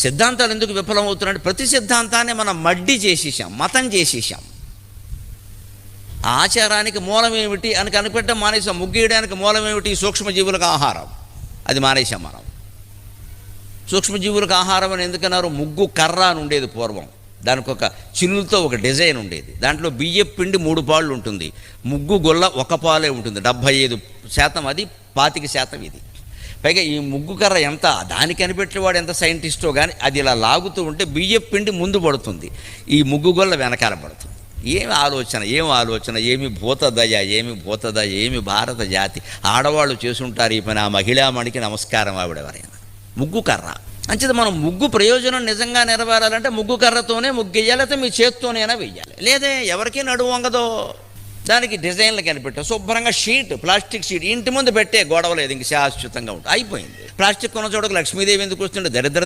సిద్ధాంతాలు ఎందుకు విఫలమవుతున్నాయంటే ప్రతి సిద్ధాంతాన్ని మనం మడ్డి చేసేసాం, మతం చేసేసాం. ఆచారానికి మూలం ఏమిటి అని కనిపెట్టడం మానేసాం. ముగ్గేయడానికి మూలం ఏమిటి? సూక్ష్మజీవులకు ఆహారం. అది మానేసాం మనం. సూక్ష్మజీవులకు ఆహారం అని ఎందుకన్నారు? ముగ్గు కర్ర అని ఉండేది పూర్వం. దానికి ఒక చిన్నులతో ఒక డిజైన్ ఉండేది. దాంట్లో బియ్యపు పిండి 3 పాళ్ళు ఉంటుంది, ముగ్గు గొల్ల 1 పాలే ఉంటుంది. 75% అది, 25% ఇది. పైగా ఈ ముగ్గు కర్ర ఎంత, దానికి కనిపెట్టేవాడు ఎంత సైంటిస్టో కానీ అది ఇలా లాగుతూ ఉంటే బియ్యపు పిండి ముందు పడుతుంది, ఈ ముగ్గు గొల్ల వెనకాల పడుతుంది. ఏమి ఆలోచన, ఏమి భూతదయ, ఏమి భారత జాతి. ఆడవాళ్ళు చేసుంటారు ఈ పని. ఆ మహిళామణికి నమస్కారం ఆవిడెవరైనా. ముగ్గు కర్ర అంచేది మనం ముగ్గు ప్రయోజనం నిజంగా నెరవేరాలంటే ముగ్గు కర్రతోనే ముగ్గెయ్యాలి, లేకపోతే మీ చేత్తోనైనా వెయ్యాలి. లేదే ఎవరికీ నడువు వంగదో. దానికి డిజైన్లు కనిపెట్టాం. శుభ్రంగా షీట్, ప్లాస్టిక్ షీట్ ఇంటి ముందు పెట్టే గొడవ లేదు, ఇంక శాశ్వతంగా ఉంటుంది. అయిపోయింది. ప్లాస్టిక్ కొన్న చోటకు లక్ష్మీదేవి ఎందుకు వస్తుండే? దరిద్ర